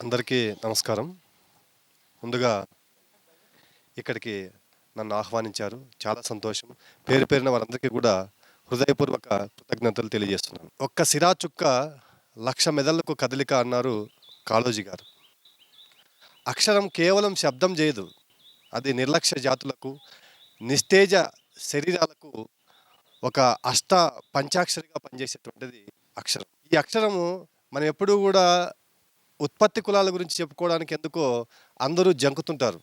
అందరికీ నమస్కారం. ముందుగా ఇక్కడికి నన్ను ఆహ్వానించారు. చాలా సంతోషం. పేరు పేరున వారందరికీ కూడా హృదయపూర్వక కృతజ్ఞతలు తెలియజేస్తున్నాను. ఒక్క సిరా చుక్క లక్ష మెదళ్లకు కదలిక అన్నారు కాళోజీ గారు. అక్షరం కేవలం శబ్దం చేయదు. అది నిర్లక్ష్య జాతులకు, నిస్తేజ శరీరాలకు ఒక అష్ట పంచాక్షరిగా పనిచేసేటువంటిది అక్షరం. ఈ అక్షరము మనం ఎప్పుడూ కూడా ఉత్పత్తి కులాల గురించి చెప్పుకోవడానికి ఎందుకో అందరూ జంకుతుంటారు.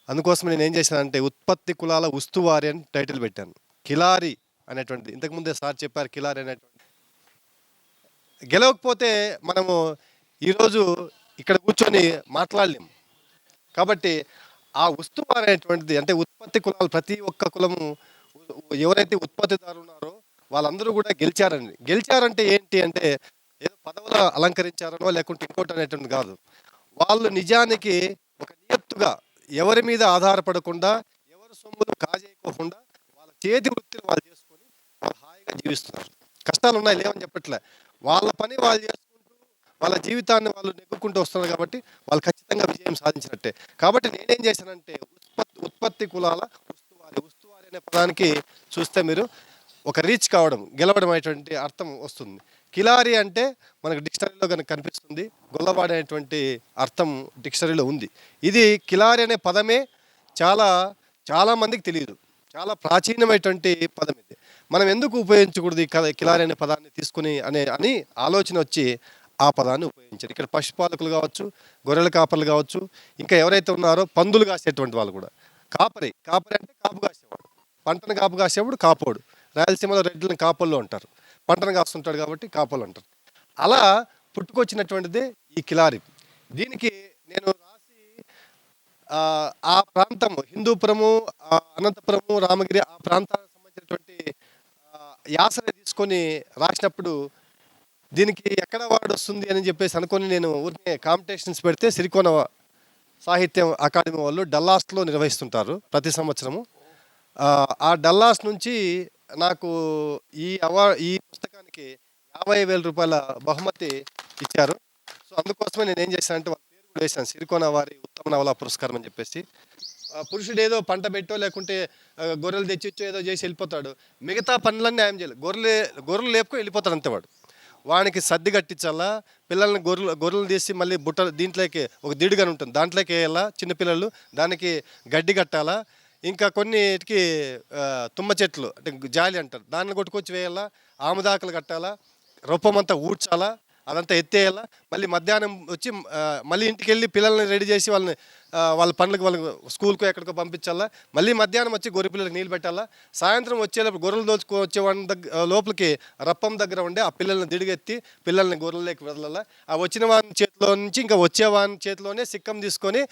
అందుకోసం నేను ఏం చేశానంటే ఉత్పత్తి కులాల ఉస్తువారి అని టైటిల్ పెట్టాను. కిలారి అనేటువంటిది ఇంతకుముందే సార్ చెప్పారు. కిలారి అనేటువంటి గెలవకపోతే మనము ఈరోజు ఇక్కడ కూర్చొని మాట్లాడలేము. కాబట్టి ఆ ఉస్తువారి అనేటువంటిది అంటే ఉత్పత్తి కులాలు ప్రతి ఒక్క కులము ఎవరైతే ఉత్పత్తిదారు ఉన్నారో వాళ్ళందరూ కూడా గెలిచారంటే ఏంటి అంటే ఏదో పదవులు అలంకరించారనో లేకుంటే ఇంకోటి అనేటువంటి కాదు. వాళ్ళు నిజానికి ఒక నియత్తుగా ఎవరి మీద ఆధారపడకుండా ఎవరి సొమ్ములు కాజేయకోకుండా వాళ్ళ చేతి వృత్తిని వాళ్ళు చేసుకొని వాళ్ళు హాయిగా జీవిస్తున్నారు. కష్టాలు ఉన్నాయి లేవని చెప్పట్లే. వాళ్ళ పని వాళ్ళు చేసుకుంటూ వాళ్ళ జీవితాన్ని వాళ్ళు నెగ్గుకుంటూ వస్తున్నారు కాబట్టి వాళ్ళు ఖచ్చితంగా విజయం సాధించినట్టే. కాబట్టి నేనేం చేశానంటే ఉత్పత్తి కులాల ఉస్తువారి అనే పదానికి చూస్తే మీరు ఒక రీచ్ కావడం, గెలవడం అనేటువంటి అర్థం వస్తుంది. కిలారి అంటే మనకు డిక్షనరీలో కనుక కనిపిస్తుంది. గొల్లవాడి అనేటువంటి అర్థం డిక్షనరీలో ఉంది. ఇది కిలారి అనే పదమే చాలా మందికి తెలియదు. చాలా ప్రాచీనమైనటువంటి పదం ఇది. మనం ఎందుకు ఉపయోగించకూడదు ఈ కిలారి అనే పదాన్ని తీసుకుని అని ఆలోచన వచ్చి ఆ పదాన్ని ఉపయోగించారు. ఇక్కడ పశుపాలకులు కావచ్చు, గొర్రెల కాపర్లు కావచ్చు, ఇంకా ఎవరైతే ఉన్నారో పందులు కాసేటువంటి వాళ్ళు కూడా. కాపరి అంటే కాపు కాసేవాడు, పంటను కాపు కాసేవాడు కాపోడు. రాయలసీమలో రెడ్లను కాపల్లో ఉంటారు. పంటను కాస్తుంటాడు కాబట్టి కాపలు అంటారు. అలా పుట్టుకొచ్చినటువంటిదే ఈ కిలారి. దీనికి నేను రాసి ఆ ప్రాంతము హిందూపురము, అనంతపురము, రామగిరి ఆ ప్రాంతానికి సంబంధించినటువంటి యాసని తీసుకొని రాసినప్పుడు దీనికి ఎక్కడ వాడు వస్తుంది అని చెప్పేసి అనుకొని నేను ఊరికే కాంపిటీషన్స్ పెడితే సిరికోన సాహిత్యం అకాడమీ వాళ్ళు డల్లాస్లో నిర్వహిస్తుంటారు ప్రతి సంవత్సరము. ఆ డల్లాస్ నుంచి నాకు ఈ పుస్తకానికి 50,000 రూపాయల బహుమతి ఇచ్చారు. సో అందుకోసమే నేను ఏం చేశానంటే వాళ్ళ పేరు కూడా వేశాను, సిరికోన వారి ఉత్తమ నవలా పురస్కారం అని చెప్పేసి. పురుషుడు ఏదో పంట పెట్టో లేకుంటే గొర్రెలు తెచ్చిచ్చో ఏదో చేసి వెళ్ళిపోతాడు. మిగతా పనులన్నీ న్యాయం చేయాలి. గొర్రెలు లేపుకొని వెళ్ళిపోతాడు అంతే వాడు. వానికి సర్ది కట్టించాలా, పిల్లల్ని గొర్రెలు తీసి మళ్ళీ బుట్ట దీంట్లోకి ఒక దిడుగని ఉంటుంది దాంట్లోకి వేయాలా, చిన్నపిల్లలు దానికి గడ్డి కట్టాలా, ఇంకా కొన్నిటికి తుమ్మ చెట్లు అంటే జాలి అంటారు దాన్ని కొట్టుకొచ్చి వేయాలా, ఆముదాకలు కట్టాలా, రొప్పమంతా ఊడ్చాలా, అదంతా ఎత్తేయాలా, మళ్ళీ మధ్యాహ్నం వచ్చి మళ్ళీ ఇంటికి వెళ్ళి పిల్లల్ని రెడీ చేసి వాళ్ళ పనులకు వాళ్ళకి స్కూల్కో ఎక్కడికో పంపించాలా, మళ్ళీ మధ్యాహ్నం వచ్చి గొర్రె పిల్లలకి నీళ్ళు పెట్టాలా, సాయంత్రం వచ్చేటప్పుడు గొర్రెలు దోచుకో వచ్చేవాడి లోపలికి రప్పం దగ్గర ఉండే ఆ పిల్లల్ని దిడిగెత్తి పిల్లల్ని గొర్రెలకి వదలాలా. ఆ వచ్చిన వాని చేతిలో నుంచి ఇంకా వచ్చేవాని చేతిలోనే సిక్కం తీసుకొని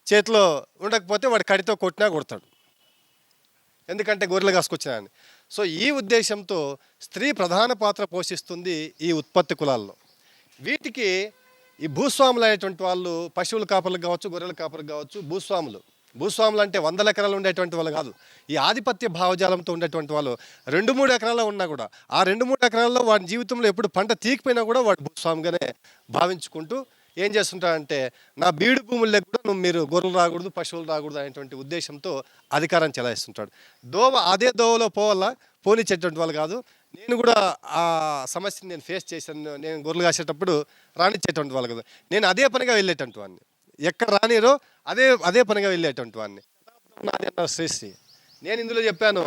చేతిలో ఉండకపోతే వాడు కడితో కొట్టినా కొడతాడు, ఎందుకంటే గొర్రెలు కాసుకొచ్చినాయని. సో ఈ ఉద్దేశంతో స్త్రీ ప్రధాన పాత్ర పోషిస్తుంది ఈ ఉత్పత్తి కులాల్లో. వీటికి ఈ భూస్వాములు అనేటువంటి వాళ్ళు పశువుల కాపర్లకు కావచ్చు, గొర్రెల కాపర్లకు కావచ్చు, భూస్వాములు అంటే 100 ఎకరాలు ఉండేటువంటి వాళ్ళు కాదు. ఈ ఆధిపత్య భావజాలంతో ఉండేటువంటి వాళ్ళు 2-3 ఎకరాల్లో ఉన్నా కూడా ఆ 2-3 ఎకరాల్లో వాడి జీవితంలో ఎప్పుడు పంట తీయకపోయినా కూడా వాడు భూస్వామిగానే భావించుకుంటూ ఏం చేస్తుంటాడంటే నా బీడు భూముల్లో కూడా మీరు గొర్రెలు రాకూడదు, పశువులు రాకూడదు అనేటువంటి ఉద్దేశంతో అధికారం చెలాయిస్తుంటాడు. అదే దోవలో పోనిచ్చేటువంటి వాళ్ళు కాదు. నేను కూడా ఆ సమస్యని నేను ఫేస్ చేశాను. నేను గొర్రెలు కాసేటప్పుడు రానిచ్చేటువంటి వాళ్ళు కదా, నేను అదే పనిగా వెళ్ళేటువంటి వాడిని. ఎక్కడ రానిరో అదే పనిగా వెళ్ళేటువంటి వాడిని. నాది అన్నారు శ్రీశ్రీ. నేను ఇందులో చెప్పాను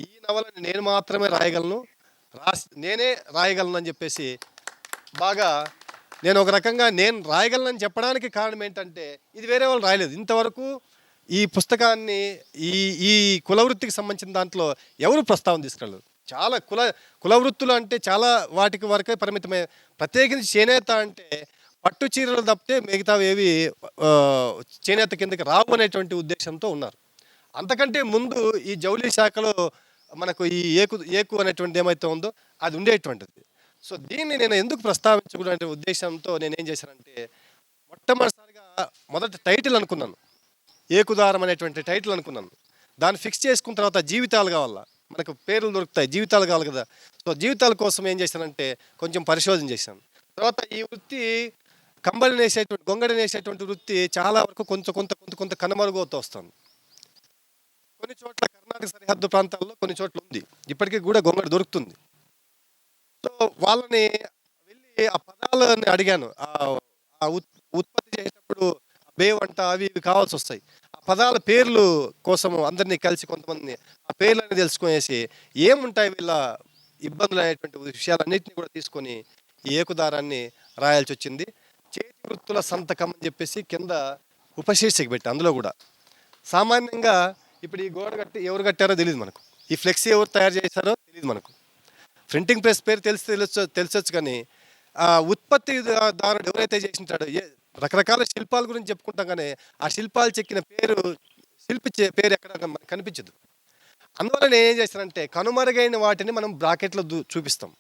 ఈ నవలని నేను మాత్రమే రాయగలను, నేనే రాయగలను అని చెప్పేసి బాగా నేను ఒక రకంగా నేను రాయగలనని చెప్పడానికి కారణం ఏంటంటే ఇది వేరే వాళ్ళు రాయలేదు ఇంతవరకు. ఈ పుస్తకాన్ని ఈ కులవృత్తికి సంబంధించిన దాంట్లో ఎవరు ప్రస్తావన తీసుకెళ్ళరు. చాలా కులవృత్తులు అంటే చాలా వాటికి వరకే పరిమితమే. ప్రత్యేకించి చేనేత అంటే పట్టు చీరలు తప్పితే మిగతావి ఏవి చేనేత కిందకి రావు అనేటువంటి ఉద్దేశంతో ఉన్నారు. అంతకంటే ముందు ఈ జౌళి శాఖలో మనకు ఈ ఏకు అనేటువంటి ఏమైతే ఉందో అది ఉండేటువంటిది. సో దీన్ని నేను ఎందుకు ప్రస్తావించకూడనే ఉద్దేశంతో నేను ఏం చేశానంటే మొట్టమొదటిసారిగా మొదటి టైటిల్ అనుకున్నాను, ఏకుదారం అనేటువంటి టైటిల్ అనుకున్నాను. దాన్ని ఫిక్స్ చేసుకున్న తర్వాత జీవితాలు కావాలా, మనకు పేర్లు దొరుకుతాయి, జీవితాలు కావాలి కదా. సో జీవితాల కోసం ఏం చేశానంటే కొంచెం పరిశోధన చేశాను. తర్వాత ఈ వృత్తి కంబళి నేసేటువంటి గొంగడి నేసేటువంటి వృత్తి చాలా వరకు కొంచెం కొంత కొంత కొంత కనుమరుగవుతూ వస్తుంది. కొన్ని చోట్ల కర్ణాటక సరిహద్దు ప్రాంతాల్లో కొన్ని చోట్ల ఉంది, ఇప్పటికీ కూడా గొంగడి దొరుకుతుంది. సో వాళ్ళని వెళ్ళి ఆ పదాలని అడిగాను. ఆ ఉత్పత్తి చేసేటప్పుడు బేవ్ అంట అవి ఇవి కావాల్సి వస్తాయి. ఆ పదాల పేర్లు కోసం అందరినీ కలిసి కొంతమంది ఆ పేర్లని తెలుసుకునేసి ఏముంటాయి వీళ్ళ ఇబ్బందులు అనేటువంటి విషయాలన్నింటినీ కూడా తీసుకొని ఈ ఏకుదారాన్ని రాయాల్సి వచ్చింది. చేతి వృత్తుల సంతకం అని చెప్పేసి కింద ఉపశీర్షిక పెట్టి అందులో కూడా సామాన్యంగా ఇప్పుడు ఈ గోడ కట్టి ఎవరు కట్టారో తెలియదు మనకు, ఈ ఫ్లెక్సీ ఎవరు తయారు చేశారో తెలియదు మనకు, ప్రింటింగ్ ప్రెస్ పేరు తెలిసొచ్చు కానీ ఆ ఉత్పత్తిదారుడు ఎవరైతే చేసింటాడో రకరకాల శిల్పాల గురించి చెప్పుకుంటాం కానీ ఆ శిల్పాలు చెక్కిన పేరు శిల్పి పేరు ఎక్కడ మనకు కనిపించదు. అందువల్ల నేను ఏం చేశానంటే కనుమరుగైన వాటిని మనం బ్రాకెట్లో చూపిస్తాం.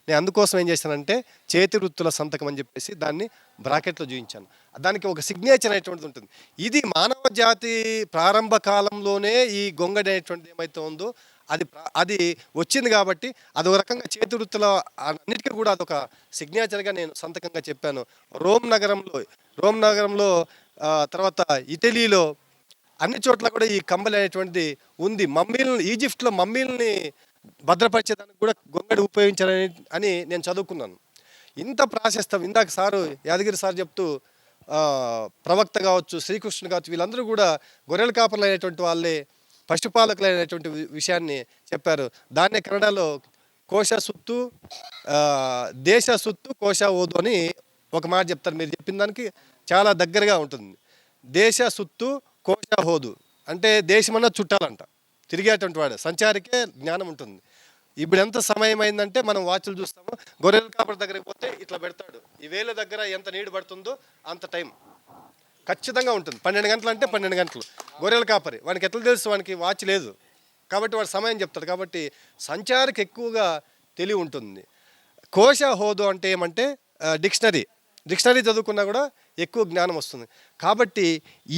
నేను అందుకోసం ఏం చేశానంటే చేతి వృత్తుల సంతకం అని చెప్పేసి దాన్ని బ్రాకెట్లో చూపించాను. దానికి ఒక సిగ్నేచర్ అనేటువంటిది ఉంటుంది. ఇది మానవ జాతి ప్రారంభ కాలంలోనే ఈ గొంగడి అనేటువంటిది ఏమైతే ఉందో అది వచ్చింది కాబట్టి అది ఒక రకంగా చేతి వృత్తుల అన్నిటికీ కూడా అదొక సిగ్నేచర్గా నేను సంతకంగా చెప్పాను. రోమ్ నగరంలో తర్వాత ఇటలీలో అన్ని చోట్ల కూడా ఈ కంబలి అనేటువంటిది ఉంది. ఈజిప్ట్లో మమ్మీల్ని భద్రపరిచేదానికి కూడా గొంగడి ఉపయోగించాలని అని నేను చదువుకున్నాను. ఇంత ప్రాశస్తం ఇందాక యాదగిరి సార్ చెప్తూ ప్రవక్త కావచ్చు, శ్రీకృష్ణుడు కావచ్చు, వీళ్ళందరూ కూడా గొర్రెల కాపర్లు అయినటువంటి వాళ్ళే, పశుపాలకులు అయినటువంటి విషయాన్ని చెప్పారు. దాన్నే కన్నడలో కోశ సుత్తు దేశ సుత్తు కోశ ఓదు అని ఒక మాట చెప్తారు. మీరు చెప్పిన దానికి చాలా దగ్గరగా ఉంటుంది. దేశ సుత్తు కోశ హోదు అంటే దేశమన్నా చుట్టాలంట, తిరిగేటువంటి వాడు సంచారికే జ్ఞానం ఉంటుంది. ఇప్పుడు ఎంత సమయం అయిందంటే మనం వాచ్లు చూస్తాము, గొర్రెల కాపరి దగ్గరికి పోతే ఇట్లా పెడతాడు, ఈ వేల దగ్గర ఎంత నీడు పడుతుందో అంత టైం ఖచ్చితంగా ఉంటుంది. 12 గంటలు అంటే 12 గంటలు. గొర్రెల కాపరి వానికి ఎట్లా తెలుసు, వానికి వాచ్ లేదు కాబట్టి వాడు సమయం చెప్తాడు. కాబట్టి సంచారికి ఎక్కువగా తెలివి ఉంటుంది. కోశ హోదు అంటే ఏమంటే డిక్షనరీ చదువుకున్నా కూడా ఎక్కువ జ్ఞానం వస్తుంది. కాబట్టి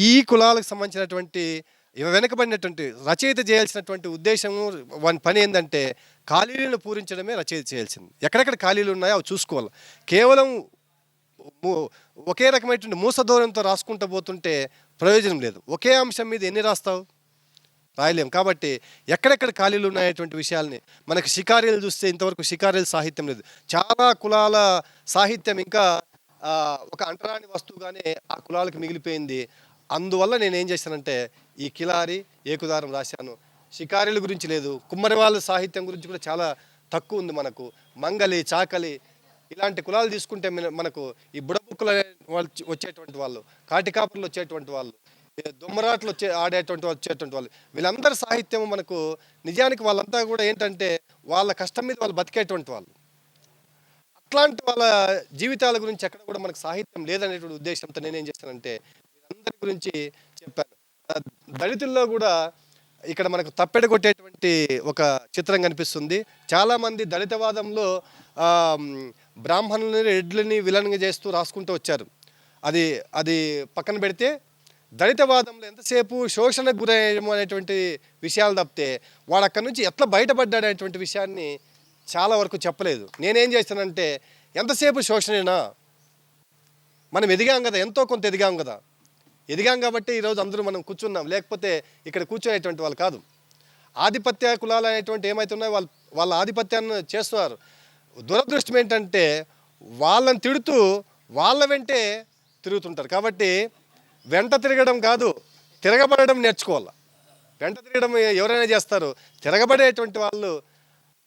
ఈ కులాలకు సంబంధించినటువంటి వెనుకబడినటువంటి రచయిత చేయాల్సినటువంటి ఉద్దేశము వాని పని ఏంటంటే ఖాళీలను పూరించడమే రచయిత చేయాల్సింది. ఎక్కడెక్కడ ఖాళీలు ఉన్నాయో అవి చూసుకోవాలి. కేవలం ఒకే రకమైనటువంటి మూసధోరణితో రాసుకుంటూ పోతుంటే ప్రయోజనం లేదు. ఒకే అంశం మీద ఎన్ని రాస్తావు, రాయలేం. కాబట్టి ఎక్కడెక్కడ ఖాళీలు ఉన్నాయటువంటి విషయాల్ని మనకు షికారీలు చూస్తే ఇంతవరకు షికారీల సాహిత్యం లేదు. చాలా కులాల సాహిత్యం ఇంకా ఒక అంటరాని వస్తువుగానే ఆ కులాలకు మిగిలిపోయింది. అందువల్ల నేను ఏం చేశానంటే ఈ కిలారి ఏకుదారం రాశాను. షికారీల గురించి లేదు. కుమ్మరి వాళ్ళ సాహిత్యం గురించి కూడా చాలా తక్కువ ఉంది మనకు. మంగలి, చాకలి ఇలాంటి కులాలు తీసుకుంటే మనకు ఈ బుడబుక్కులు వాళ్ళు వచ్చేటువంటి వాళ్ళు, కాటికాపులు వచ్చేటువంటి వాళ్ళు, దొమ్మరాట్లు ఆడేటువంటి వాళ్ళు వచ్చేటువంటి వాళ్ళు, వీళ్ళందరి సాహిత్యం మనకు నిజానికి వాళ్ళంతా కూడా ఏంటంటే వాళ్ళ కష్టం మీద వాళ్ళు బతికేటువంటి వాళ్ళు. అట్లాంటి వాళ్ళ జీవితాల గురించి ఎక్కడ కూడా మనకు సాహిత్యం లేదనేటువంటి ఉద్దేశంతో నేనేం చేశానంటే వీళ్ళందరి గురించి చెప్పాను. దళితుల్లో కూడా ఇక్కడ మనకు తప్పెడ కొట్టేటువంటి ఒక చిత్రం కనిపిస్తుంది. చాలామంది దళితవాదంలో బ్రాహ్మణులని రెడ్లని విలన్గా చేస్తూ రాసుకుంటూ వచ్చారు. అది పక్కన పెడితే దళితవాదంలో ఎంతసేపు శోషణకు గురయ్యము అనేటువంటి విషయాలు తప్పితే వాడు అక్కడి నుంచి ఎట్లా బయటపడ్డాడు అనేటువంటి విషయాన్ని చాలా వరకు చెప్పలేదు. నేనేం చేశానంటే ఎంతసేపు శోషణేనా, మనం ఎదిగాం కదా, ఎంతో కొంత ఎదిగాం కదా, ఎదిగాం కాబట్టి ఈరోజు అందరూ మనం కూర్చున్నాం, లేకపోతే ఇక్కడ కూర్చునేటువంటి వాళ్ళు కాదు. ఆధిపత్య కులాలు అనేటువంటి ఏమైతే ఉన్నాయో వాళ్ళ ఆధిపత్యాన్ని చేస్తున్నారు. దురదృష్టం ఏంటంటే వాళ్ళని తిడుతూ వాళ్ళ వెంటే తిరుగుతుంటారు. కాబట్టి వెంట తిరగడం కాదు, తిరగబడడం నేర్చుకోవాలి. వెంట తిరగడం ఎవరైనా చేస్తారు, తిరగబడేటువంటి వాళ్ళు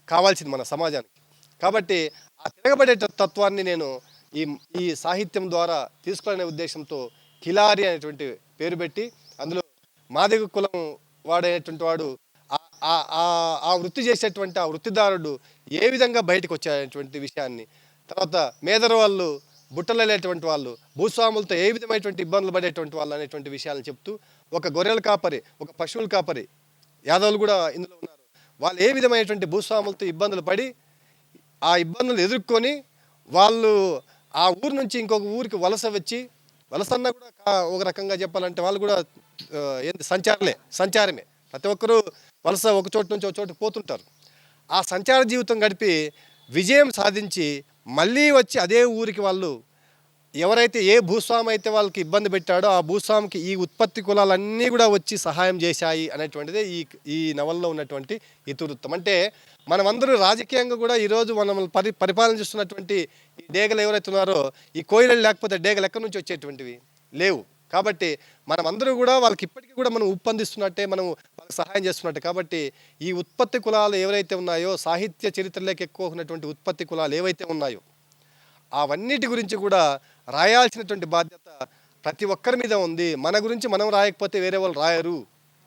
కావాల్సింది మన సమాజానికి. కాబట్టి ఆ తిరగబడే తత్వాన్ని నేను ఈ సాహిత్యం ద్వారా తీసుకోవాలనే ఉద్దేశంతో కిలారి అనేటువంటి పేరు పెట్టి అందులో మాదిగ కులం వాడేటువంటి వాడు ఆ వృత్తి చేసేటువంటి ఆ వృత్తిదారుడు ఏ విధంగా బయటకు వచ్చేటువంటి విషయాన్ని, తర్వాత మేదర వాళ్ళు, బుట్టలనేటువంటి వాళ్ళు, భూస్వాములతో ఏ విధమైనటువంటి ఇబ్బందులు పడేటువంటి వాళ్ళు అనేటువంటి విషయాలను చెప్తూ, ఒక గొర్రెల కాపరి, ఒక పశువుల కాపరి, యాదవులు కూడా ఇందులో ఉన్నారు, వాళ్ళు ఏ విధమైనటువంటి భూస్వాములతో ఇబ్బందులు పడి ఆ ఇబ్బందులు ఎదుర్కొని వాళ్ళు ఆ ఊరు నుంచి ఇంకొక ఊరికి వలసన్నా కూడా ఒక రకంగా చెప్పాలంటే వాళ్ళు కూడా సంచారమే. ప్రతి ఒక్కరూ వలస ఒక చోటు నుంచి ఒక చోటుకు పోతుంటారు. ఆ సంచార జీవితం గడిపి విజయం సాధించి మళ్ళీ వచ్చి అదే ఊరికి వాళ్ళు ఎవరైతే ఏ భూస్వామి అయితే వాళ్ళకి ఇబ్బంది పెట్టాడో ఆ భూస్వామికి ఈ ఉత్పత్తి కులాలన్నీ కూడా వచ్చి సహాయం చేశాయి అనేటువంటిదే ఈ నవల్లో ఉన్నటువంటి ఇతివృత్తం. అంటే మనమందరూ రాజకీయంగా కూడా ఈరోజు మనం పరిపాలన చేస్తున్నటువంటి ఈ డేగలు ఎవరైతే ఉన్నారో ఈ కోయిలలు లేకపోతే డేగలు ఎక్కడి నుంచి వచ్చేటువంటివి లేవు. కాబట్టి మనమందరూ కూడా వాళ్ళకి ఇప్పటికీ కూడా మనం ఉప్పందిస్తున్నట్టే, మనం వాళ్ళకి సహాయం చేస్తున్నట్టే. కాబట్టి ఈ ఉత్పత్తి కులాలు ఎవరైతే ఉన్నాయో, సాహిత్య చరిత్రలోకి ఎక్కువ ఉన్నటువంటి ఉత్పత్తి కులాలు ఏవైతే ఉన్నాయో అవన్నిటి గురించి కూడా రాయాల్సినటువంటి బాధ్యత ప్రతి ఒక్కరి మీద ఉంది. మన గురించి మనం రాయకపోతే వేరే వాళ్ళు రాయరు.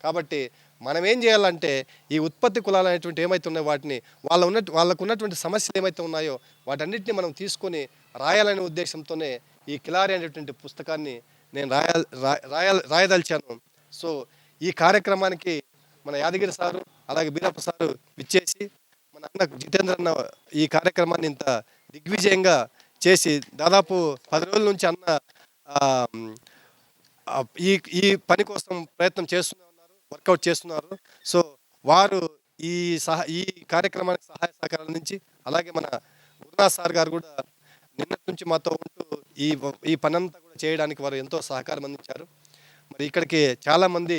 కాబట్టి మనం ఏం చేయాలంటే ఈ ఉత్పత్తి కులాలు అనేటువంటి ఏమైతే ఉన్నాయో వాటిని వాళ్ళకు ఉన్నటువంటి సమస్యలు ఏమైతే ఉన్నాయో వాటన్నిటిని మనం తీసుకొని రాయాలనే ఉద్దేశంతోనే ఈ కిలారి అనేటువంటి పుస్తకాన్ని నేను రాయదలిచాను. సో ఈ కార్యక్రమానికి మన యాదగిరి సారు అలాగే బీరప్ప సారు విచ్చేసి మన అన్న జితేంద్ర అన్న ఈ కార్యక్రమాన్ని ఇంత దిగ్విజయంగా చేసి దాదాపు 10 రోజుల నుంచి అన్న ఈ ఈ పని కోసం ప్రయత్నం చేస్తూనే ఉన్నారు, వర్కౌట్ చేస్తున్నారు. సో వారు ఈ కార్యక్రమానికి సహాయ సహకారాల నుంచి అలాగే మన గురునాథ్ సార్ గారు కూడా నిన్నటి నుంచి మాతో ఉంటూ ఈ పనంతా కూడా చేయడానికి వారు ఎంతో సహకారం అందించారు. మరి ఇక్కడికి చాలామంది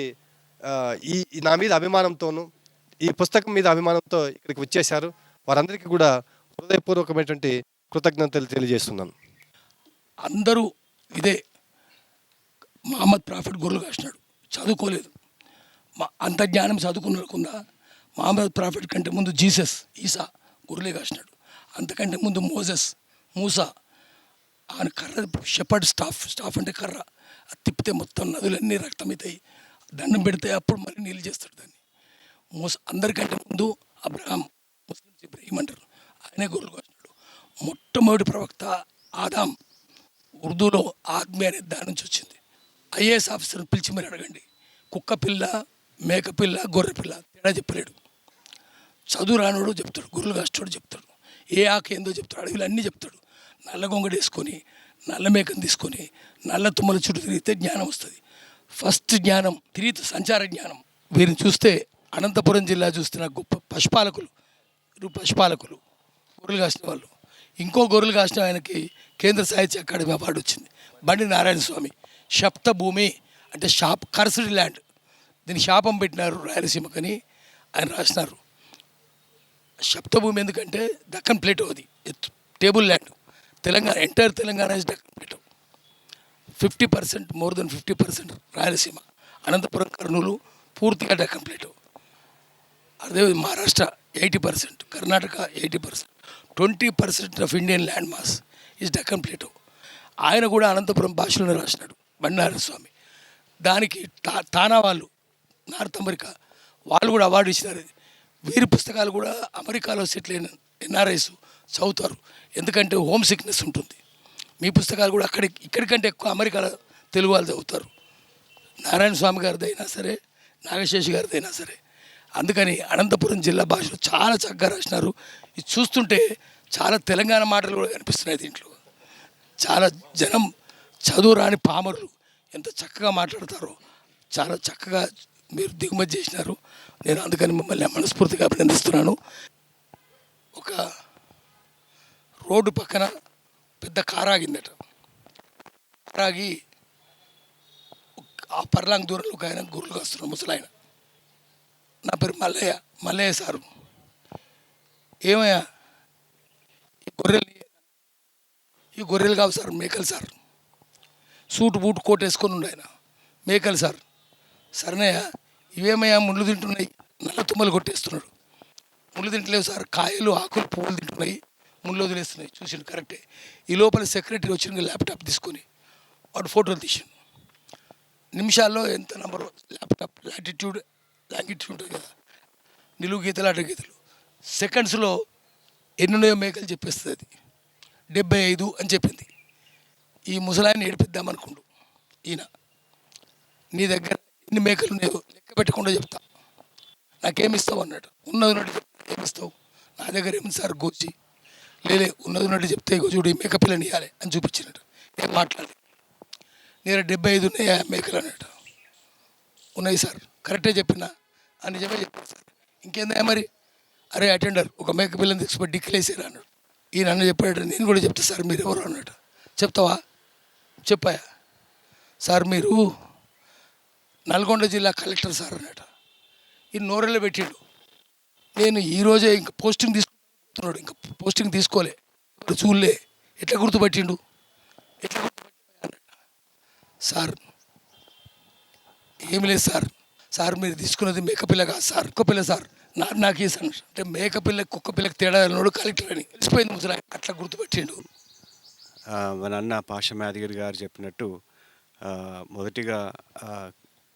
నా మీద అభిమానంతోనూ ఈ పుస్తకం మీద అభిమానంతో ఇక్కడికి వచ్చేశారు. వారందరికీ కూడా హృదయపూర్వకమైనటువంటి కృతజ్ఞతలు తెలియజేస్తున్నాను. అందరూ ఇదే మహమ్మద్ ప్రాఫిట్ గొర్రెలు కాసినాడు, చదువుకోలేదు. అంత జ్ఞానం చదువుకున్నకుండా మహమ్మద్ ప్రాఫిట్ కంటే ముందు జీసస్ ఈసా గొర్రెలే కాసినాడు. అంతకంటే ముందు మూసా ఆయన కర్ర షెపర్డ్ స్టాఫ్ అంటే కర్ర, అది తిప్పితే మొత్తం నదులన్నీ రక్తమవుతాయి, దండం పెడితే అప్పుడు మళ్ళీ నీళ్ళు చేస్తాడు దాన్ని. అందరికంటే ముందు అబ్రహాం, ముస్లిమ్స్ ఇబ్రహీం అంటారు, ఆయనే గొర్రెలు కాసినాడు. మొట్టమొదటి ప్రవక్త ఆదాం, ఉర్దూలో ఆద్మి అనే దాని నుంచి వచ్చింది. ఐఏఎస్ ఆఫీసర్ని పిలిచి మీరు అడగండి, కుక్క పిల్ల, మేక పిల్ల, గొర్రె పిల్ల తేడా చెప్పలేడు. చదువు రానోడు చెప్తాడు, గొర్రెలు కాసేటోడు చెప్తాడు, ఏ ఆకు ఏందో చెప్తాడు, అడవిలు అన్నీ చెప్తాడు. నల్ల గొంగడి వేసుకొని నల్ల మేకను తీసుకొని నల్ల తుమ్మల చుట్టూ తిరిగితే జ్ఞానం వస్తుంది. ఫస్ట్ జ్ఞానం తిరిగి సంచార జ్ఞానం. వీరిని చూస్తే అనంతపురం జిల్లా చూస్తున్న గొప్ప పశుపాలకులు గొర్రెలు కాసిన వాళ్ళు. ఇంకో గొర్రెలు కాసిన ఆయనకి కేంద్ర సాహిత్య అకాడమీ అవార్డు వచ్చింది. బండి నారాయణ స్వామి సప్తభూమి అంటే కర్సరీ ల్యాండ్, దీన్ని శాపం పెట్టినారు రాయలసీమకని ఆయన రాసినారు. సప్తభూమి ఎందుకంటే దక్కన్ ప్లేటో, అది table land. Telangana entire Telangana is Deccan plateau. 50% more than 50% Rayalaseema, Anantapuram Kurnool పూర్తిగా డక్కన్ ప్లేటో. అదే Maharashtra 80%, Karnataka 80%, 20% of Indian land mass is Deccan plateau. ఆయన కూడా అనంతపురం భాషలోనే రాసినాడు, బండారు స్వామి. దానికి తానా వాళ్ళు, నార్త్ అమెరికా వాళ్ళు కూడా అవార్డు ఇచ్చినారు. వీరి పుస్తకాలు కూడా అమెరికాలో సెటిల్ అయిన ఎన్ఆర్ఐస్ చదువుతారు, ఎందుకంటే హోమ్ సిక్నెస్ ఉంటుంది. మీ పుస్తకాలు కూడా ఇక్కడికంటే ఎక్కువ అమెరికాలో తెలుగు వాళ్ళు చదువుతారు. నారాయణ స్వామి గారిదైనా సరే, నాగశేషి గారిదైనా సరే. అందుకని అనంతపురం జిల్లా భాషలో చాలా చక్కగా రాసినారు. ఇది చూస్తుంటే చాలా తెలంగాణ మాటలు కూడా కనిపిస్తున్నాయి దీంట్లో. చాలా జనం చదువు రాని పామరులు ఎంత చక్కగా మాట్లాడతారో చాలా చక్కగా మీరు దిగుమతి చేసినారు. నేను అందుకని మిమ్మల్ని మనస్ఫూర్తిగా అభినందిస్తున్నాను. ఒక రోడ్డు పక్కన పెద్ద కారు ఆగిందట. కారాగి ఆ పర్లాంగ్ దూరంలో ఒక ఆయన గొర్రెలు కాస్తున్నాడు, ముసలాయన. నా పేరు మల్లయ్య సారు. ఏమయ్యా ఈ గొర్రెలు కావు సార్, మేకలు సార్. సూటు బూటు కోట్ వేసుకొని ఉండు ఆయన. మేకలు సార్. సరేనయ్యా ఇవేమయ్యా ముళ్ళు తింటున్నాయి, నల్ల తుమ్మలు కొట్టేస్తున్నాడు. ముళ్ళు తింటలేవు సార్, కాయలు ఆకులు పువ్వులు తింటున్నాయి, ముళ్ళు వదిలేస్తున్నాయి. చూసిండు కరెక్టే. ఈ లోపల సెక్రటరీ వచ్చిన ల్యాప్టాప్ తీసుకొని వాడు ఫోటోలు తీసిండు. నిమిషాల్లో ఎంత నంబర్ ల్యాప్టాప్ లాంగిట్యూడ్ ఉంటుంది కదా, నిలువు గీతలు అడ్డ గీతలు, సెకండ్స్లో ఎన్నున్నాయో మేకలు చెప్పేస్తుంది. అది 75 అని చెప్పింది. ఈ ముసలాయన్ని ఏడిపిద్దామనుకుండు ఈయన. నీ దగ్గర ఎన్ని మేకలు ఉన్నాయో లెక్క పెట్టకుండా చెప్తా, నాకేమిస్తావు అన్నాడు. ఉన్నది ఏమిస్తావు? నా దగ్గర ఏమి సార్ గోచి లేలే, ఉన్నది చెప్తే చూడు ఈ మేక పిల్లని ఇవ్వాలి అని చూపించినట్టు. ఏం మాట్లాడి నేను 75 ఉన్నాయా మేకలు అన్నట్టు. ఉన్నాయి సార్, కరెక్టే చెప్పినా అని నిజమే చెప్పాను సార్. ఇంకేందా మరి? అరే అటెండర్ ఒక మేక పిల్లని తీసుకుపోయి డిక్లేసారు అన్నాడు. ఈయన అన్న చెప్పాడు, నేను కూడా చెప్తా సార్ మీరు ఎవరు అన్నట్టు. చెప్తావా? చెప్పాయా సార్ మీరు నల్గొండ జిల్లా కలెక్టర్ సార్ అన్నట ఈ నోరెల్లో పెట్టిండు. నేను ఈరోజే ఇంకా పోస్టింగ్ తీసుకుంటున్నాడు, ఇంకా పోస్టింగ్ తీసుకోలే, ఇప్పుడు చూడలే, ఎట్లా గుర్తుపట్టిండు, ఎట్లా గుర్తుపట్టిండు అన్నట. సార్ ఏమి లేదు సార్, సార్ మీరు తీసుకున్నది మేకపిల్ల కాదు సార్, కుక్కపిల్ల సార్, నాకు ఈ సార్ అంటే మేకపిల్ల కుక్కపిల్లకి తేడా అన్నాడు కలెక్టర్ అని తెలిసిపోయింది ముసలా, అట్లా గుర్తుపట్టిండు. మన అన్న పాష యాదగిరి గారు చెప్పినట్టు మొదటిగా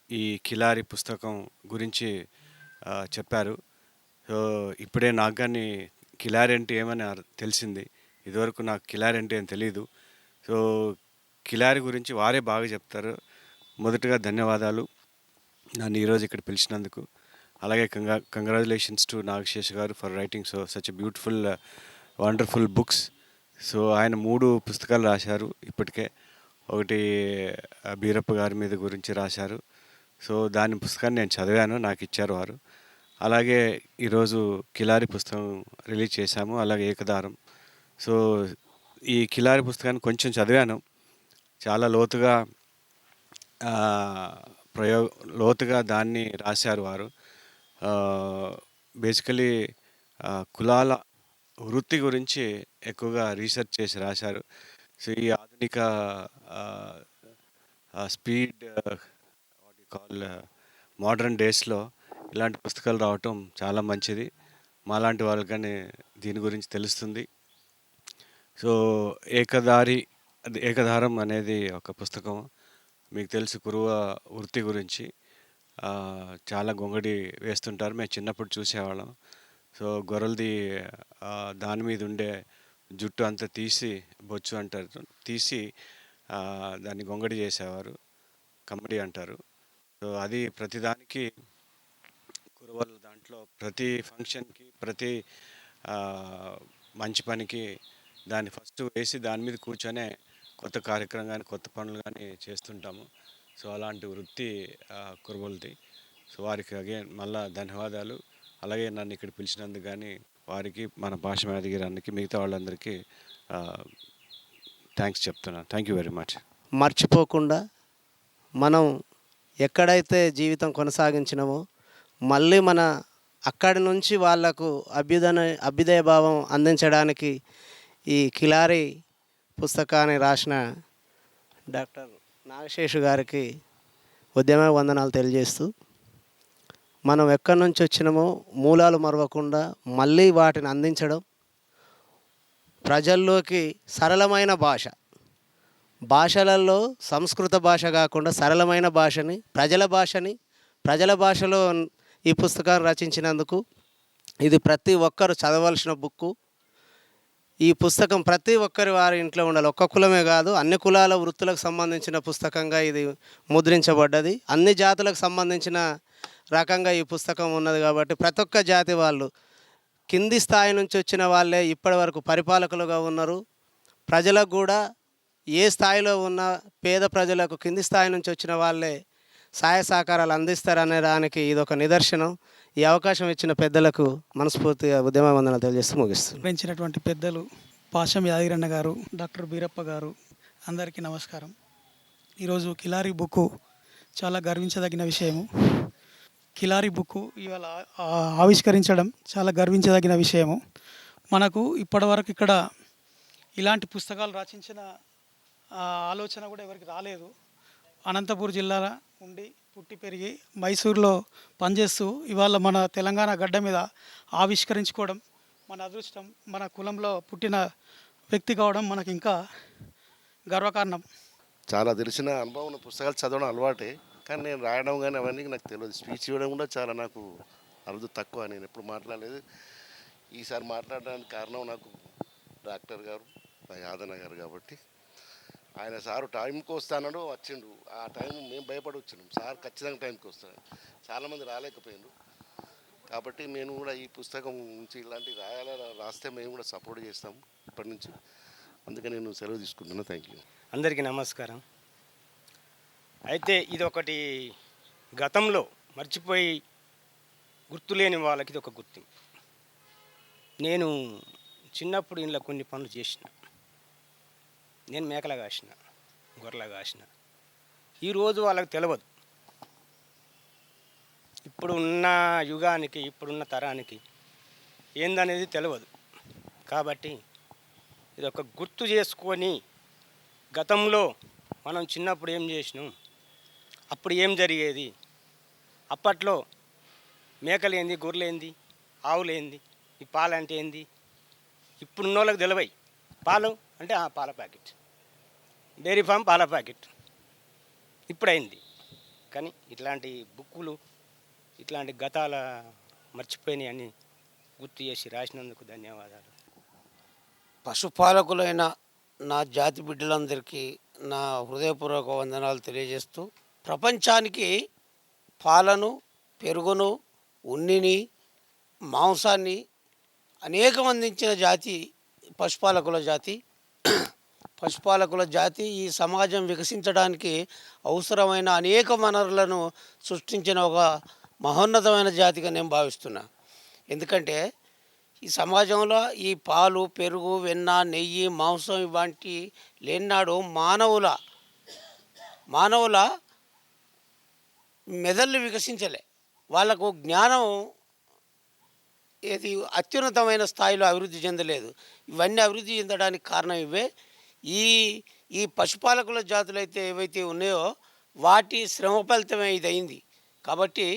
ఈ కిలారి పుస్తకం గురించి చెప్పారు. సో ఇప్పుడే నాకు కానీ కిలారి అంటే ఏమని తెలిసింది. ఇదివరకు నాకు కిలారి అంటే ఏం తెలీదు. సో కిలారి గురించి వారే బాగా చెప్తారు. మొదటగా ధన్యవాదాలు నన్ను ఈరోజు ఇక్కడ పిలిచినందుకు. అలాగే కంగ్రాచులేషన్స్ టు నాగశేష్ గారు for writing such a beautiful wonderful books. So ఆయన 3 పుస్తకాలు రాశారు ఇప్పటికే. ఒకటి బీరప్ప గారి మీద గురించి రాశారు. సో దాని పుస్తకాన్ని నేను చదివాను, నాకు ఇచ్చారు వారు. అలాగే ఈరోజు కిలారి పుస్తకం రిలీజ్ చేశాము, అలాగే ఏకదారం. సో ఈ కిలారి పుస్తకాన్ని కొంచెం చదివాను. చాలా లోతుగా దాన్ని రాశారు వారు. బేసికలీ కులాల వృత్తి గురించి ఎక్కువగా రీసెర్చ్ చేసి రాశారు. సో ఈ ఆధునిక speed what you call modern డేస్లో ఇలాంటి పుస్తకాలు రావటం చాలా మంచిది. మాలాంటి వాళ్ళకని దీని గురించి తెలుస్తుంది. సో ఏకధారం అనేది ఒక పుస్తకం. మీకు తెలుసు కురువ వృత్తి గురించి. చాలా గొంగడి వేస్తుంటారు, మేము చిన్నప్పుడు చూసేవాళ్ళం. సో గొర్రెలది దాని మీద ఉండే జుట్టు అంతా తీసి, బొచ్చు అంటారు, తీసి దాన్ని గొంగడి చేసేవారు, కమ్మడి అంటారు. సో అది ప్రతిదానికి కురువలు దాంట్లో ప్రతి ఫంక్షన్కి, ప్రతి మంచి పనికి దాన్ని ఫస్ట్ వేసి దాని మీద కూర్చొనే కొత్త కార్యక్రమం కానీ కొత్త పనులు కానీ చేస్తుంటాము. సో అలాంటి వృత్తి కురువలది. సో వారికి అగైన్ మళ్ళా ధన్యవాదాలు. అలాగే నన్ను ఇక్కడ పిలిచినందుకు కానీ వారికి, మన పాష యాదగిరి అన్నకి, మిగతా వాళ్ళందరికీ థ్యాంక్స్ చెప్తున్నాను. Thank you very much. మర్చిపోకుండా మనం ఎక్కడైతే జీవితం కొనసాగించినామో మళ్ళీ మన అక్కడి నుంచి వాళ్లకు అభ్యుదయ భావం అందించడానికి ఈ కిలారి పుస్తకాన్ని రాసిన డాక్టర్ నాగశేషు గారికి ఉద్యమ వందనాలు తెలియజేస్తూ, మనం ఎక్కడి నుంచి వచ్చినామో మూలాలు మరవకుండా మళ్ళీ వాటిని అందించడం, ప్రజల్లోకి సరళమైన భాషలలో సంస్కృత భాష కాకుండా సరళమైన భాషని, ప్రజల భాషలో ఈ పుస్తకాన్ని రచించినందుకు ఇది ప్రతి ఒక్కరు చదవలసిన బుక్కు. ఈ పుస్తకం ప్రతి ఒక్కరి వారి ఇంట్లో ఉండాలి. ఒక్క కులమే కాదు, అన్ని కులాల వృత్తులకు సంబంధించిన పుస్తకంగా ఇది ముద్రించబడ్డది. అన్ని జాతులకు సంబంధించిన రకంగా ఈ పుస్తకం ఉన్నది కాబట్టి ప్రతి ఒక్క జాతి వాళ్ళు, కింది స్థాయి నుంచి వచ్చిన వాళ్ళే ఇప్పటి వరకు పరిపాలకులుగా ఉన్నారు. ప్రజలకు కూడా ఏ స్థాయిలో ఉన్న పేద ప్రజలకు కింది స్థాయి నుంచి వచ్చిన వాళ్ళే సహాయ సహకారాలు అందిస్తారనే దానికి ఇది ఒక నిదర్శనం. ఈ అవకాశం ఇచ్చిన పెద్దలకు మనస్ఫూర్తిగా ఉద్యమ వందనాలు తెలియజేస్తూ ముగిస్తుంది. పెంచినటువంటి పెద్దలు పాషం యాదగిరన్న గారు, డాక్టర్ బీరప్ప గారు, అందరికీ నమస్కారం. ఈరోజు కిలారి బుక్కు చాలా గర్వించదగిన విషయము. కిలారి బుక్కు ఇవాళ ఆవిష్కరించడం చాలా గర్వించదగిన విషయము. మనకు ఇప్పటివరకు ఇక్కడ ఇలాంటి పుస్తకాలు రచించిన ఆలోచన కూడా ఎవరికి రాలేదు. అనంతపూర్ జిల్లాలో ఉండి పుట్టి పెరిగి మైసూరులో పనిచేస్తూ ఇవాళ మన తెలంగాణ గడ్డ మీద ఆవిష్కరించుకోవడం మన అదృష్టం. మన కులంలో పుట్టిన వ్యక్తి కావడం మనకి ఇంకా గర్వకారణం. చాలా తెలిసిన అనుభవం ఉన్న పుస్తకాలు చదవడం అలవాటే, కానీ నేను రాయడం కానీ అవన్నీ నాకు తెలియదు. స్పీచ్ ఇవ్వడం కూడా చాలా నాకు అరుదు, తక్కువ. నేను ఎప్పుడు మాట్లాడలేదు. ఈసారి మాట్లాడడానికి కారణం నాకు డాక్టర్ గారు, మా యాదన్న గారు కాబట్టి. ఆయన సారు టైంకి వస్తానడు, వచ్చిండు. ఆ టైం మేము భయపడి వచ్చినాం. సార్ ఖచ్చితంగా టైంకి వస్తాడు. చాలామంది రాలేకపోయిండు. కాబట్టి నేను కూడా ఈ పుస్తకం నుంచి ఇలాంటివి రాస్తే మేము కూడా సపోర్ట్ చేస్తాము ఇప్పటి నుంచి. అందుకే నేను సెలవు తీసుకుంటున్నాను. Thank you. అందరికీ నమస్కారం. అయితే ఇది ఒకటి గతంలో మర్చిపోయి గుర్తులేని వాళ్ళకి ఇది ఒక గుర్తింపు. నేను చిన్నప్పుడు ఇంట్లో కొన్ని పనులు చేసిన. నేను మేకలు కాసిన, గొర్రెలు కాసిన. ఈరోజు వాళ్ళకి తెలియదు. ఇప్పుడు ఉన్న యుగానికి, ఇప్పుడున్న తరానికి ఏందనేది తెలియదు. కాబట్టి ఇది ఒక గుర్తు చేసుకొని గతంలో మనం చిన్నప్పుడు ఏం చేసినాం, అప్పుడు ఏం జరిగేది, అప్పట్లో మేకలేంది, గొర్రెలేంది, ఆవులేంది, ఈ పాలు అంటే ఏంది, ఇప్పుడున్న వాళ్ళకి తెలివై. పాలు అంటే పాల ప్యాకెట్, డైరీ ఫామ్ పాల ప్యాకెట్ ఇప్పుడైంది. కానీ ఇట్లాంటి బుక్కులు, ఇట్లాంటి గతాల మర్చిపోయినాయి అని గుర్తు చేసి రాసినందుకు ధన్యవాదాలు. పశుపాలకులైన నా జాతి బిడ్డలందరికీ నా హృదయపూర్వక వందనాలు తెలియజేస్తూ, ప్రపంచానికి పాలను, పెరుగును, ఉన్నిని, మాంసాన్ని అనేకం అందించిన జాతి పశుపాలకుల జాతి. పశుపాలకుల జాతి ఈ సమాజం వికసించడానికి అవసరమైన అనేక వనరులను సృష్టించిన ఒక మహోన్నతమైన జాతిగా నేను భావిస్తున్నా. ఎందుకంటే ఈ సమాజంలో ఈ పాలు, పెరుగు, వెన్న, నెయ్యి, మాంసం ఇలాంటి లేనాడు మానవుల మెదళ్ళు వికసించలే. వాళ్ళకు జ్ఞానం ఏది అత్యున్నతమైన స్థాయిలో అభివృద్ధి చెందలేదు. ఇవన్నీ అభివృద్ధి చెందడానికి కారణం ఇవే. ఈ పశుపాలకుల జాతులు అయితే ఏవైతే ఉన్నాయో వాటి శ్రమ ఫలితమే ఇది అయింది. కాబట్టి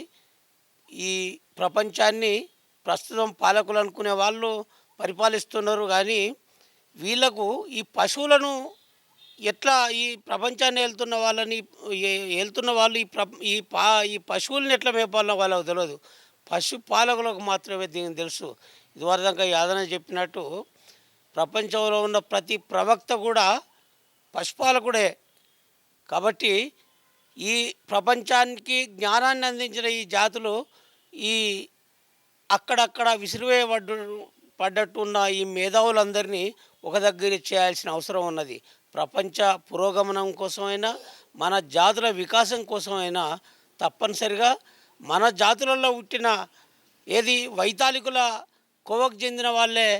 ఈ ప్రపంచాన్ని ప్రస్తుతం పాలకులు అనుకునే వాళ్ళు పరిపాలిస్తున్నారు. కానీ వీళ్ళకు ఈ పశువులను ఎట్లా, ఈ ప్రపంచాన్ని వెళ్తున్న వాళ్ళు ఈ పశువులను ఎట్లా మేపాలో వాళ్ళకు తెలియదు. పశుపాలకులకు మాత్రమే దీనికి తెలుసు. ఇదివరదాకా యాదన చెప్పినట్టు ప్రపంచంలో ఉన్న ప్రతి ప్రవక్త కూడా పశుపాలకుడే. కాబట్టి ఈ ప్రపంచానికి జ్ఞానాన్ని అందించిన ఈ జాతులు ఈ అక్కడక్కడ పడ్డట్టు ఉన్న ఈ మేధావులందరినీ ఒక దగ్గర చేయాల్సిన అవసరం ఉన్నది. ప్రపంచ పురోగమనం కోసమైనా, మన జాతుల వికాసం కోసమైనా తప్పనిసరిగా మన జాతులలో పుట్టిన వైతాళికుల కోవకు చెందిన వాళ్ళే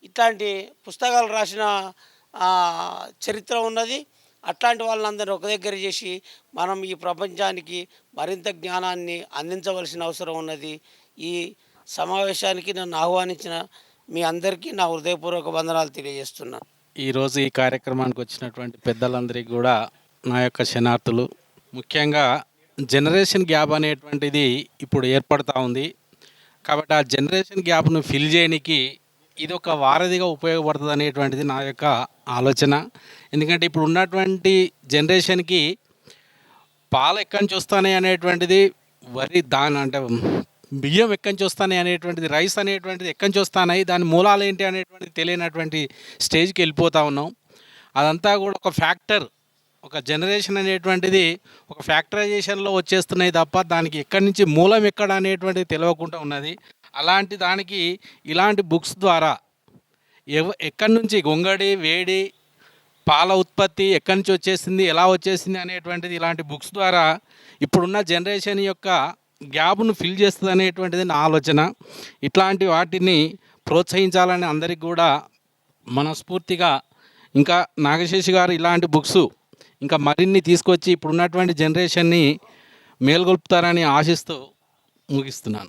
ఇట్లాంటి పుస్తకాలు రాసిన చరిత్ర ఉన్నది. అట్లాంటి వాళ్ళందరూ ఒక దగ్గర చేసి మనం ఈ ప్రపంచానికి మరింత జ్ఞానాన్ని అందించవలసిన అవసరం ఉన్నది. ఈ సమావేశానికి నన్ను ఆహ్వానించిన మీ అందరికీ నా హృదయపూర్వక వందనాలు తెలియజేస్తున్నాను. ఈరోజు ఈ కార్యక్రమానికి వచ్చినటువంటి పెద్దలందరికీ కూడా నా యొక్క శనార్థులు. ముఖ్యంగా జనరేషన్ గ్యాప్ అనేటువంటిది ఇప్పుడు ఏర్పడుతూ ఉంది. కాబట్టి ఆ జనరేషన్ గ్యాప్ను ఫిల్ చేయడానికి ఇది ఒక వారధిగా ఉపయోగపడుతుంది అనేటువంటిది నా యొక్క ఆలోచన. ఎందుకంటే ఇప్పుడు ఉన్నటువంటి జనరేషన్కి పాలు ఎక్కడి నుంచి వస్తాయి అనేటువంటిది, వరి అంటే బియ్యం ఎక్కడి నుంచి వస్తాయి అనేటువంటిది, రైస్ అనేటువంటిది ఎక్కడి నుంచి వస్తున్నాయి, దాని మూలాలు ఏంటి అనేటువంటిది తెలియనటువంటి స్టేజ్కి వెళ్ళిపోతూ ఉన్నాం. అదంతా కూడా ఒక ఫ్యాక్టర్, ఒక జనరేషన్ అనేటువంటిది ఒక ఫ్యాక్టరైజేషన్లో వచ్చేస్తున్నాయి తప్ప దానికి ఎక్కడి నుంచి మూలం ఎక్కడ అనేటువంటిది తెలియకుండా ఉన్నది. అలాంటి దానికి ఇలాంటి బుక్స్ ద్వారా ఎక్కడి నుంచి గొంగడి, వేడి, పాల ఉత్పత్తి ఎక్కడి నుంచి వచ్చేసింది, ఎలా వచ్చేసింది అనేటువంటిది ఇలాంటి బుక్స్ ద్వారా ఇప్పుడున్న జనరేషన్ యొక్క గ్యాప్ను ఫిల్ చేస్తుంది అనేటువంటిది నా ఆలోచన. ఇట్లాంటి వాటిని ప్రోత్సహించాలని అందరికీ కూడా మనస్ఫూర్తిగా, ఇంకా నాగశేషి గారు ఇలాంటి బుక్స్ ఇంకా మరిన్ని తీసుకొచ్చి ఇప్పుడున్నటువంటి జనరేషన్ని మేల్కొల్పుతారని ఆశిస్తూ ముగిస్తున్నాను.